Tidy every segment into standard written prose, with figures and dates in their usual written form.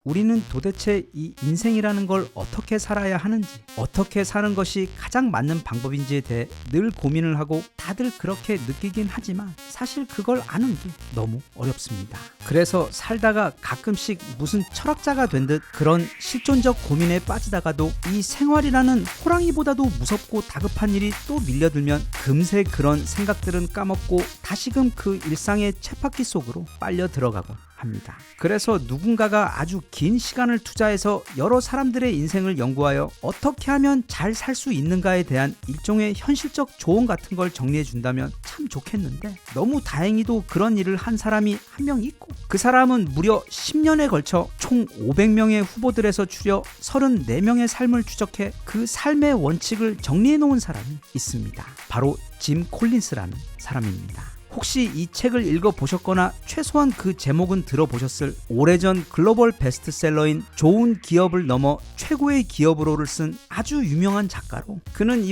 우리는 도대체 이 인생이라는 걸 어떻게 살아야 하는지, 어떻게 사는 것이 가장 맞는 방법인지에 대해 늘 고민을 하고 다들 그렇게 느끼긴 하지만 사실 그걸 아는 게 너무 어렵습니다. 그래서 살다가 가끔씩 무슨 철학자가 된 듯 그런 실존적 고민에 빠지다가도 이 생활이라는 호랑이보다도 무섭고 다급한 일이 또 밀려들면 금세 그런 생각들은 까먹고 다시금 그 일상의 쳇바퀴 속으로 빨려 들어가곤 합니다. 그래서 누군가가 아주 긴 시간을 투자해서 여러 사람들의 인생을 연구하여 어떻게 하면 잘 살 수 있는가에 대한 일종의 현실적 조언 같은 걸 정리해 준다면 참 좋겠는데, 너무 다행히도 그런 일을 한 사람이 한 명 있고, 그 사람은 무려 10년에 걸쳐 총 500명의 후보들에서 추려 34명의 삶을 추적해 그 삶의 원칙을 정리해 놓은 사람이 있습니다. 바로 짐 콜린스라는 사람입니다. 혹시 이 책을 읽어보셨거나 최소한 그 제목은 들어보셨을 오래전 글로벌 베스트셀러인 좋은 기업을 넘어 최고의 기업으로를 쓴 아주 유명한 작가로, 그는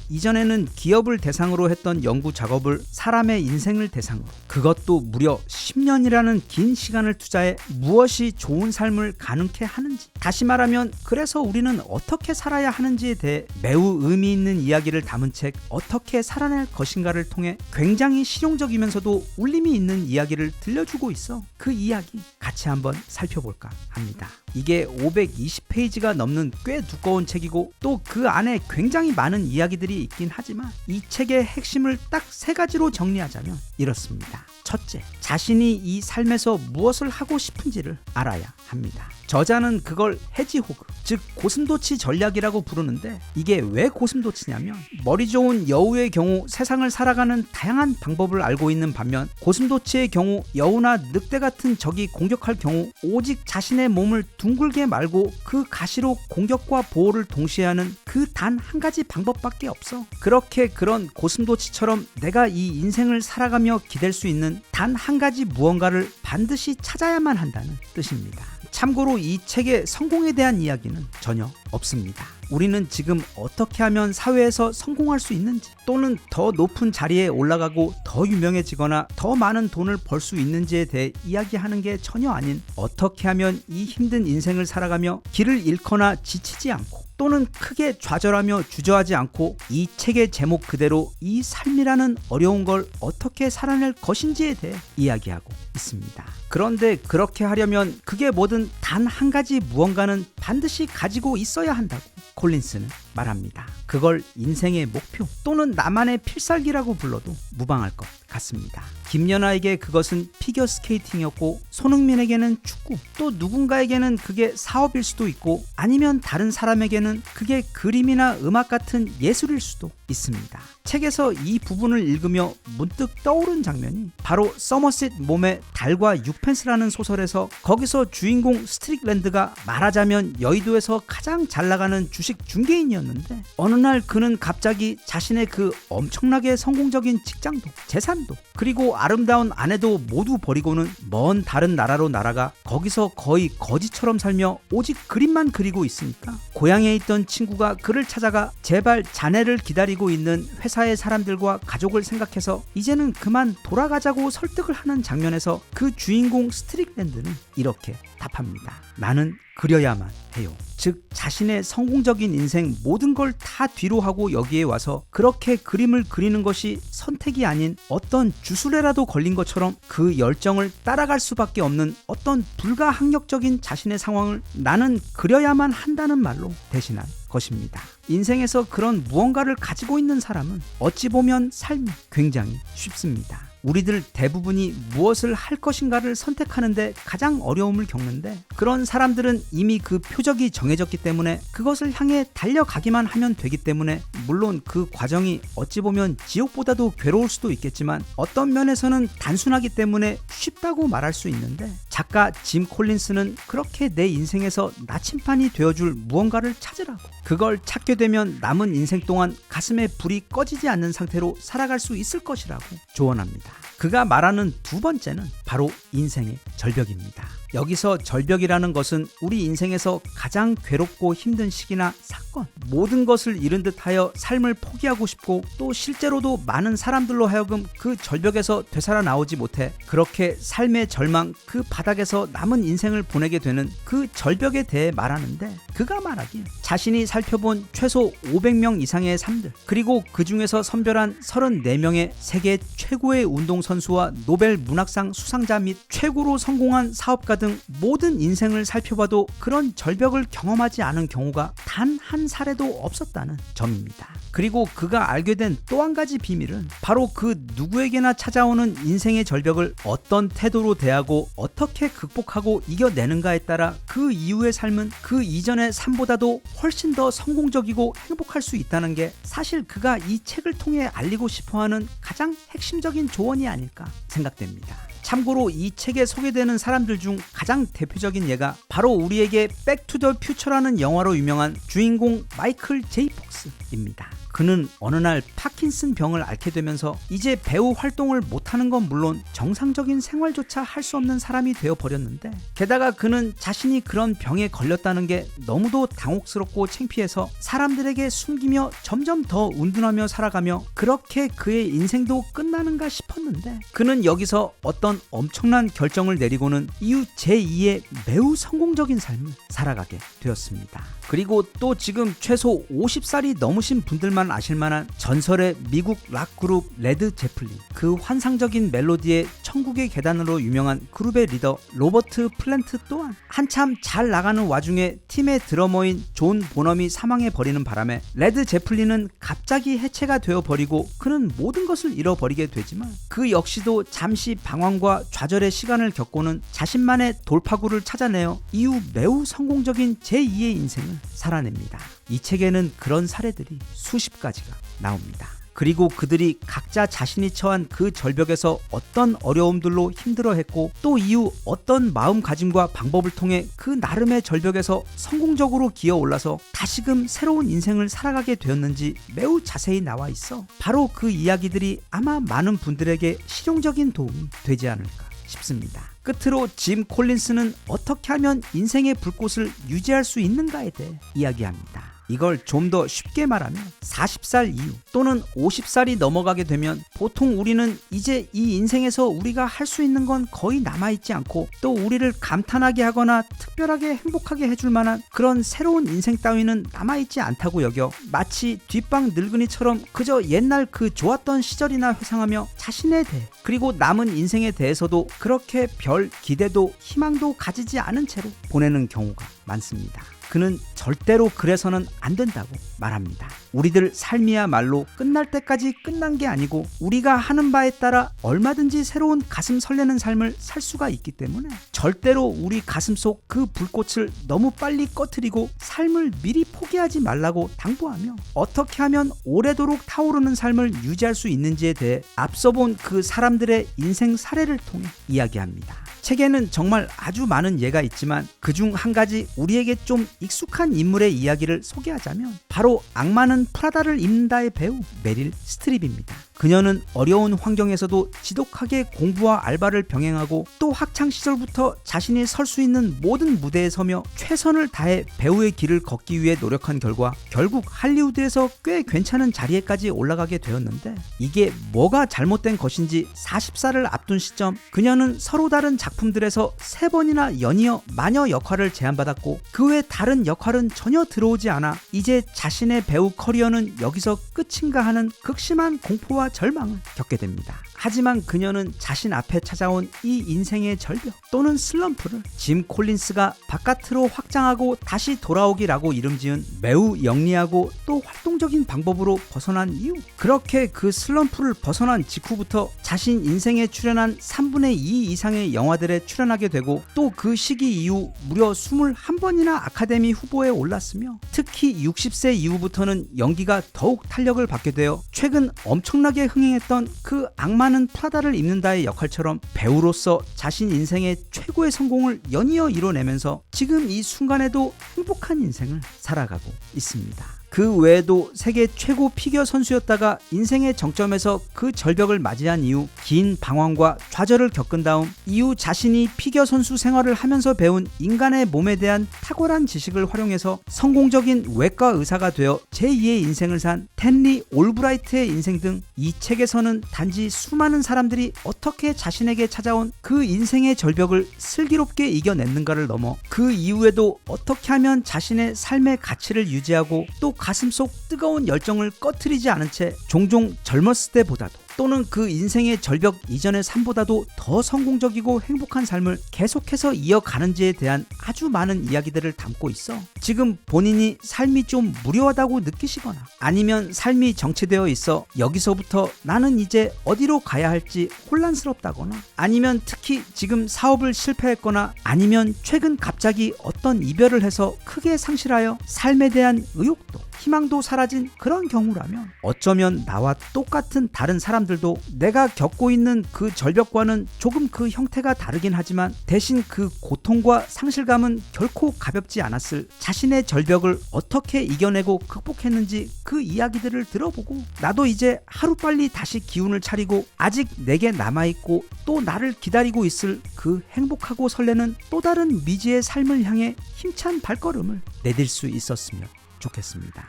이전에는 기업을 대상으로 했던 연구 작업을 사람의 인생을 대상으로, 그것도 무려 10년이라는 긴 시간을 투자해 무엇이 좋은 삶을 가능케 하는지, 다시 말하면 그래서 우리는 어떻게 살아야 하는지에 대해 매우 의미 있는 이야기를 담은 책 어떻게 살아낼 것인가를 통해 굉장히 실용적 면서도 울림이 있는 이야기를 들려주고 있어. 그 이야기 같이 한번 살펴볼까 합니다. 이게 520페이지가 넘는 꽤 두꺼운 책이고 또 그 안에 굉장히 많은 이야기들이 있긴 하지만 이 책의 핵심을 딱 3가지로 정리하자면 이렇습니다. 첫째, 자신이 이 삶에서 무엇을 하고 싶은지를 알아야 합니다. 저자는 그걸 해지호그, 즉 고슴도치 전략이라고 부르는데, 이게 왜 고슴도치냐면 머리 좋은 여우의 경우 세상을 살아가는 다양한 방법을 알고 있는 반면, 고슴도치의 경우 여우나 늑대 같은 적이 공격할 경우 오직 자신의 몸을 둥글게 말고 그 가시로 공격과 보호를 동시에 하는 그 단 한 가지 방법밖에 없어. 그렇게 그런 고슴도치처럼 내가 이 인생을 살아가며 기댈 수 있는 단 한 가지 무언가를 반드시 찾아야만 한다는 뜻입니다. 참고로 이 책의 성공에 대한 이야기는 전혀 없습니다. 우리는 지금 어떻게 하면 사회에서 성공할 수 있는지, 또는 더 높은 자리에 올라가고 더 유명해지거나 더 많은 돈을 벌 수 있는지에 대해 이야기하는 게 전혀 아닌, 어떻게 하면 이 힘든 인생을 살아가며 길을 잃거나 지치지 않고 또는 크게 좌절하며 주저하지 않고 이 책의 제목 그대로 이 삶이라는 어려운 걸 어떻게 살아낼 것인지에 대해 이야기하고 있습니다. 그런데 그렇게 하려면 그게 뭐든 단 한 가지 무언가는 반드시 가지고 있어야 한다고 콜린스는 말합니다. 그걸 인생의 목표 또는 나만의 필살기라고 불러도 무방할 것 같습니다. 김연아에게 그것은 피겨스케이팅이었고, 손흥민에게는 축구, 또 누군가에게는 그게 사업일 수도 있고, 아니면 다른 사람에게는 그게 그림이나 음악 같은 예술일 수도 있습니다. 책에서 이 부분을 읽으며 문득 떠오른 장면이 바로 서머셋 mom의 달과 6펜스라는 소설에서, 거기서 주인공 스트릭랜드가 말하자면 여의도에서 가장 잘 나가는 주식 중개인이었는데, 어느 날 그는 갑자기 자신의 그 엄청나게 성공적인 직장도, 재산도, 그리고 아름다운 아내도 모두 버리고는 먼 다른 나라로 날아가 거기서 거의 거지처럼 살며 오직 그림만 그리고 있으니까, 고향에 있던 친구가 그를 찾아가 제발 자네를 기다리고 있는 회사의 사람들과 가족을 생각해서 이제는 그만 돌아가자고 설득을 하는 장면에서 그 주인공 스트릭랜드는 이렇게 답합니다. 나는 그려야만 해요. 즉 자신의 성공적인 인생 모든 걸 다 뒤로 하고 여기에 와서 그렇게 그림을 그리는 것이 선택이 아닌 어떤 주술에라도 걸린 것처럼 그 열정을 따라갈 수밖에 없는 어떤 불가항력적인 자신의 상황을 나는 그려야만 한다는 말로 대신한 것입니다. 인생에서 그런 무언가를 가지고 있는 사람은 어찌 보면 삶이 굉장히 쉽습니다. 우리들 대부분이 무엇을 할 것인가를 선택하는데 가장 어려움을 겪는데, 그런 사람들은 이미 그 표적이 정해졌기 때문에 그것을 향해 달려가기만 하면 되기 때문에, 물론 그 과정이 어찌 보면 지옥보다도 괴로울 수도 있겠지만 어떤 면에서는 단순하기 때문에 쉽다고 말할 수 있는데, 작가 짐 콜린스는 그렇게 내 인생에서 나침반이 되어줄 무언가를 찾으라고, 그걸 찾게 되면 남은 인생 동안 가슴에 불이 꺼지지 않는 상태로 살아갈 수 있을 것이라고 조언합니다. 그가 말하는 두 번째는 바로 인생의 절벽입니다. 여기서 절벽이라는 것은 우리 인생에서 가장 괴롭고 힘든 시기나 사건, 모든 것을 잃은 듯하여 삶을 포기하고 싶고 또 실제로도 많은 사람들로 하여금 그 절벽에서 되살아나오지 못해 그렇게 삶의 절망 그 바닥에서 남은 인생을 보내게 되는 그 절벽에 대해 말하는데, 그가 말하길 자신이 살펴본 최소 500명 이상의 삶들, 그리고 그 중에서 선별한 34명의 세계 최고의 운동선수와 노벨 문학상 수상자 및 최고로 성공한 사업가 등 모든 인생을 살펴봐도 그런 절벽을 경험하지 않은 경우가 단 한 사례도 없었다는 점입니다. 그리고 그가 알게 된 또 한 가지 비밀은 바로 그 누구에게나 찾아오는 인생의 절벽을 어떤 태도로 대하고 어떻게 극복하고 이겨내는가에 따라 그 이후의 삶은 그 이전의 삶보다도 훨씬 더 성공적이고 행복할 수 있다는 게 사실 그가 이 책을 통해 알리고 싶어하는 가장 핵심적인 조언이 아닐까 생각됩니다. 참고로 이 책에 소개되는 사람들 중 가장 대표적인 예가 바로 우리에게 백투더 퓨처라는 영화로 유명한 주인공 마이클 제이 폭스입니다. 그는 어느 날 파킨슨 병을 앓게 되면서 이제 배우 활동을 못하는 건 물론 정상적인 생활조차 할 수 없는 사람이 되어버렸는데, 게다가 그는 자신이 그런 병에 걸렸다는 게 너무도 당혹스럽고 창피해서 사람들에게 숨기며 점점 더 운둔하며 살아가며 그렇게 그의 인생도 끝나는가 싶었는데, 그는 여기서 어떤 엄청난 결정을 내리고는 이후 제2의 매우 성공적인 삶을 살아가게 되었습니다. 그리고 또 지금 최소 50살이 넘으신 분들만 아실만한 전설의 미국 락 그룹 레드 제플린, 그 환상적인 멜로디의 천국의 계단으로 유명한 그룹의 리더 로버트 플랜트 또한 한참 잘 나가는 와중에 팀의 드러머인 존 보넘이 사망해버리는 바람에 레드 제플린은 갑자기 해체가 되어버리고 그는 모든 것을 잃어버리게 되지만, 그 역시도 잠시 방황과 좌절의 시간을 겪고는 자신만의 돌파구를 찾아내어 이후 매우 성공적인 제2의 인생을 살아냅니다. 이 책에는 그런 사례들이 수십 가지가 나옵니다. 그리고 그들이 각자 자신이 처한 그 절벽에서 어떤 어려움들로 힘들어했고 또 이후 어떤 마음가짐과 방법을 통해 그 나름의 절벽에서 성공적으로 기어올라서 다시금 새로운 인생을 살아가게 되었는지 매우 자세히 나와 있어 바로 그 이야기들이 아마 많은 분들에게 실용적인 도움이 되지 않을까 싶습니다. 끝으로 짐 콜린스는 어떻게 하면 인생의 불꽃을 유지할 수 있는가에 대해 이야기합니다. 이걸 좀 더 쉽게 말하면 40살 이후 또는 50살이 넘어가게 되면 보통 우리는 이제 이 인생에서 우리가 할 수 있는 건 거의 남아있지 않고 또 우리를 감탄하게 하거나 특별하게 행복하게 해줄 만한 그런 새로운 인생 따위는 남아있지 않다고 여겨 마치 뒷방 늙은이처럼 그저 옛날 그 좋았던 시절이나 회상하며 자신에 대해 그리고 남은 인생에 대해서도 그렇게 별 기대도 희망도 가지지 않은 채로 보내는 경우가 많습니다. 그는 절대로 그래서는 안 된다고 말합니다. 우리들 삶이야말로 끝날 때까지 끝난 게 아니고 우리가 하는 바에 따라 얼마든지 새로운 가슴 설레는 삶을 살 수가 있기 때문에 절대로 우리 가슴 속 그 불꽃을 너무 빨리 꺼트리고 삶을 미리 포기하지 말라고 당부하며 어떻게 하면 오래도록 타오르는 삶을 유지할 수 있는지에 대해 앞서 본 그 사람들의 인생 사례를 통해 이야기합니다. 책에는 정말 아주 많은 예가 있지만 그중 한 가지 우리에게 좀 익숙한 인물의 이야기를 소개하자면 바로 악마는 프라다를 입는다의 배우 메릴 스트립입니다. 그녀는 어려운 환경에서도 지독하게 공부와 알바를 병행하고 또 학창시절부터 자신이 설 수 있는 모든 무대에 서며 최선을 다해 배우의 길을 걷기 위해 노력한 결과 결국 할리우드에서 꽤 괜찮은 자리에까지 올라가게 되었는데, 이게 뭐가 잘못된 것인지 40살을 앞둔 시점 그녀는 서로 다른 작품들에서 3번이나 연이어 마녀 역할을 제안받았고 그 외 다른 역할은 전혀 들어오지 않아 이제 자신의 배우 커리어는 여기서 끝인가 하는 극심한 공포와 절망을 겪게 됩니다. 하지만 그녀는 자신 앞에 찾아온 이 인생의 절벽 또는 슬럼프를 짐 콜린스가 바깥으로 확장하고 다시 돌아오기라고 이름지은 매우 영리하고 또 활동적인 방법으로 벗어난 이후, 그렇게 그 슬럼프를 벗어난 직후부터 자신 인생에 출연한 3분의 2 이상의 영화들에 출연하게 되고 또 그 시기 이후 무려 21번이나 아카데미 후보에 올랐으며 특히 60세 이후부터는 연기가 더욱 탄력을 받게 되어 최근 엄청나게 흥행했던 그 악마는 프라다를 입는다의 역할처럼 배우로서 자신 인생의 최고의 성공을 연이어 이뤄내면서 지금 이 순간에도 행복한 인생을 살아가고 있습니다. 그 외에도 세계 최고 피겨 선수였다가 인생의 정점에서 그 절벽을 맞이한 이후 긴 방황과 좌절을 겪은 다음 이후 자신이 피겨 선수 생활을 하면서 배운 인간의 몸에 대한 탁월한 지식을 활용해서 성공적인 외과 의사가 되어 제2의 인생을 산 텐리 올브라이트의 인생 등 이 책에서는 단지 수많은 사람들이 어떻게 자신에게 찾아온 그 인생의 절벽을 슬기롭게 이겨냈는가를 넘어 그 이후에도 어떻게 하면 자신의 삶의 가치를 유지하고 또 가슴속 뜨거운 열정을 꺼트리지 않은 채 종종 젊었을 때보다도 또는 그 인생의 절벽 이전의 삶보다도 더 성공적이고 행복한 삶을 계속해서 이어가는지에 대한 아주 많은 이야기들을 담고 있어. 지금 본인이 삶이 좀 무료하다고 느끼시거나 아니면 삶이 정체되어 있어 여기서부터 나는 이제 어디로 가야 할지 혼란스럽다거나 아니면 특히 지금 사업을 실패했거나 아니면 최근 갑자기 어떤 이별을 해서 크게 상실하여 삶에 대한 의욕도 희망도 사라진 그런 경우라면 어쩌면 나와 똑같은 다른 사람들도 내가 겪고 있는 그 절벽과는 조금 그 형태가 다르긴 하지만 대신 그 고통과 상실감은 결코 가볍지 않았을 자신의 절벽을 어떻게 이겨내고 극복했는지 그 이야기들을 들어보고 나도 이제 하루빨리 다시 기운을 차리고 아직 내게 남아있고 또 나를 기다리고 있을 그 행복하고 설레는 또 다른 미지의 삶을 향해 힘찬 발걸음을 내딜 수 있었으면 좋겠습니다.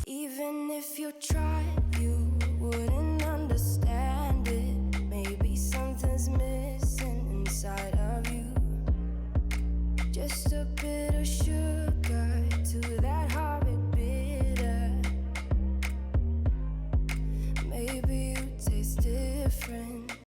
Even if you try